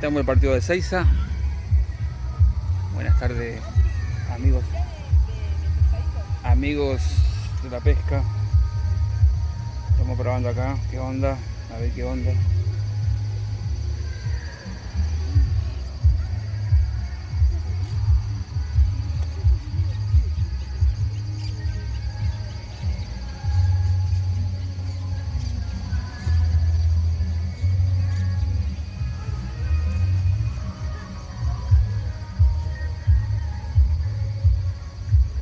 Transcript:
Estamos en el partido de Seiza. Buenas tardes, amigos de la pesca. Estamos probando acá, qué onda, a ver qué onda.